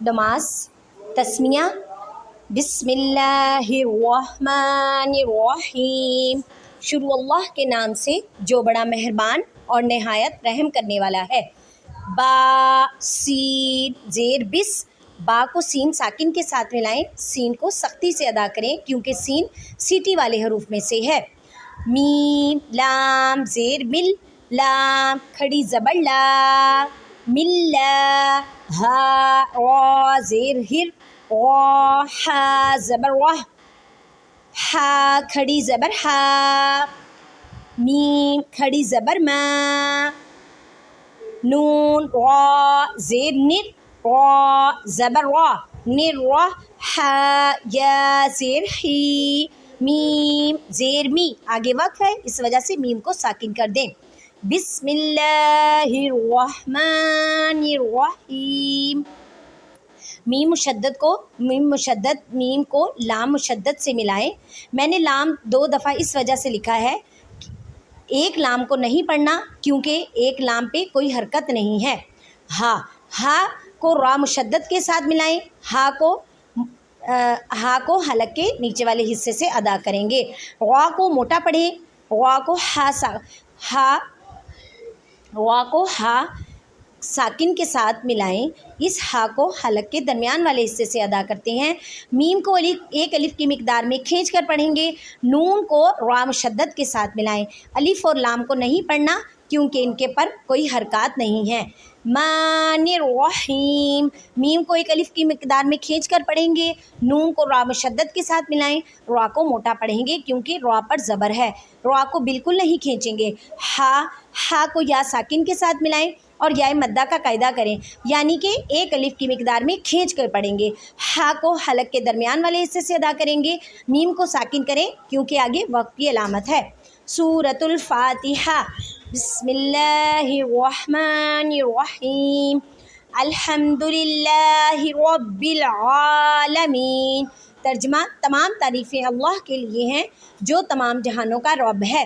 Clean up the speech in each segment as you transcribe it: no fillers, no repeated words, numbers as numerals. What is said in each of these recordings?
نماز تسمیہ بسم اللہ الرحمن الرحیم، شروع اللہ کے نام سے جو بڑا مہربان اور نہایت رحم کرنے والا ہے۔ با سین زیر بس، با کو سین ساکن کے ساتھ ملائیں، سین کو سختی سے ادا کریں کیونکہ سین سیٹی والے حروف میں سے ہے۔ میم لام زیر مل، لام کھڑی زبر لا، ملا۔ ہا را زیر ہر، را ہا زبر رہ، ہا کھڑی زبر ہا۔ میم کھڑی زبر ما، نون را زیر نر، را زبر را، نر را۔ ہا یا زیر ہی، میم زیر می، آگے وقف ہے اس وجہ سے میم کو ساکن کر دیں۔ بسم اللہ الرحمن الرحیم، میم مشدد میم کو لام مشدد سے ملائیں۔ میں نے لام 2 دفعہ اس وجہ سے لکھا ہے، ایک لام کو نہیں پڑھنا کیونکہ ایک لام پہ کوئی حرکت نہیں ہے۔ ہا کو را مشدد کے ساتھ ملائیں، ہا کو حلق کے نیچے والے حصے سے ادا کریں گے۔ را کو موٹا پڑھیں، را کو ہا ساکن کے ساتھ ملائیں، اس ہا کو حلق کے درمیان والے حصے سے ادا کرتے ہیں۔ میم کو ایک الف کی مقدار میں کھینچ کر پڑھیں گے۔ نون کو را مشدد کے ساتھ ملائیں، الف اور لام کو نہیں پڑھنا کیونکہ ان کے پر کوئی حرکات نہیں ہیں۔ مان الرحیم، میم کو ایک الف کی مقدار میں کھینچ کر پڑھیں گے۔ نون کو را مشدد کے ساتھ ملائیں، را کو موٹا پڑھیں گے کیونکہ را پر زبر ہے، را کو بالکل نہیں کھینچیں گے۔ ہا کو یا ساکن کے ساتھ ملائیں اور یا مدہ کا قاعدہ کریں، یعنی کہ ایک الف کی مقدار میں کھینچ کر پڑھیں گے۔ ہا کو حلق کے درمیان والے حصے سے ادا کریں گے۔ میم کو ساکن کریں کیونکہ آگے وقف کی علامت ہے۔ سورۃ الفاتحہ، بسم اللہ الرحمن الرحیم، الحمد للہ رب العالمین۔ ترجمہ، تمام تعریفیں اللہ کے لیے ہیں جو تمام جہانوں کا رب ہے۔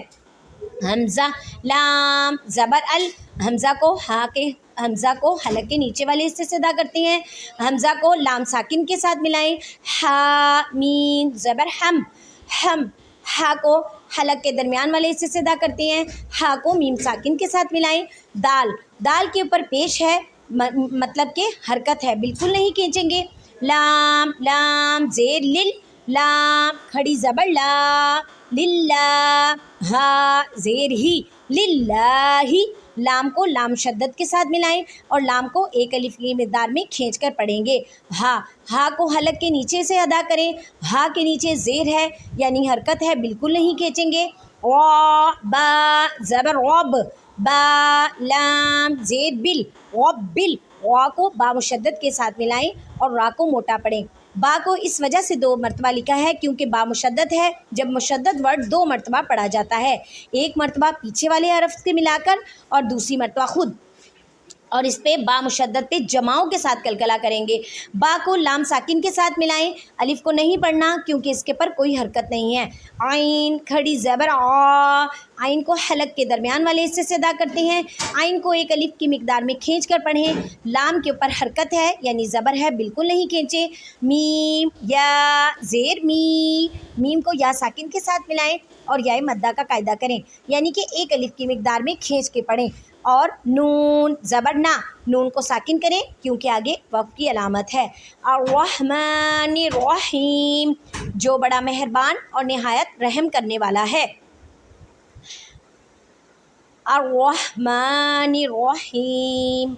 حمزہ لام زبر ال، حمزہ کو حلق کے نیچے والے حصے سے ادا کرتے ہیں۔ حمزہ کو لام ساکن کے ساتھ ملائیں۔ ہا میم زبر ہم، ہا کو حلق کے درمیان والے حصے سے ادا کرتے ہیں۔ ہا کو میم ساکن کے ساتھ ملائیں۔ دال کے اوپر پیش ہے، مطلب کہ حرکت ہے، بالکل نہیں کھینچیں گے۔ لام زیر لل، لام کھڑی زبر لا، للہ۔ ہا زیر ہی، للہ، لام کو لام شدت کے ساتھ ملائیں اور لام کو ایک الف کی مقدار میں کھینچ کر پڑھیں گے۔ ہا کو حلق کے نیچے سے ادا کریں، ہا کے نیچے زیر ہے یعنی حرکت ہے، بالکل نہیں کھینچیں گے۔ با زبر رب، با لام زیر بل، ربل۔ را کو با مشدد کے ساتھ ملائیں اور را کو موٹا پڑھیں۔ با کو اس وجہ سے 2 مرتبہ لکھا ہے کیونکہ با مشدد ہے، جب مشدد ورڈ 2 مرتبہ پڑھا جاتا ہے، ایک مرتبہ پیچھے والے حرف سے ملا کر اور دوسری مرتبہ خود، اور اس پہ با مشدد پہ جماؤں کے ساتھ کلکلا کریں گے۔ با کو لام ساکن کے ساتھ ملائیں، الف کو نہیں پڑھنا کیونکہ اس کے پر کوئی حرکت نہیں ہے۔ عین کھڑی زبر آ، عین کو حلق کے درمیان والے حصے سے ادا کرتے ہیں۔ عین کو ایک الف کی مقدار میں کھینچ کر پڑھیں، لام کے اوپر حرکت ہے یعنی زبر ہے، بالکل نہیں کھینچیں۔ میم یا زیر می، میم کو یا ساکن کے ساتھ ملائیں اور یا مدہ کا قاعدہ کریں، یعنی کہ ایک الف کی مقدار میں کھینچ کے پڑھیں۔ اور نون زبر نا، نون کو ساکن کریں کیونکہ آگے وقف کی علامت ہے۔ الرحمن الرحیم، جو بڑا مہربان اور نہایت رحم کرنے والا ہے۔ الرحمن الرحیم۔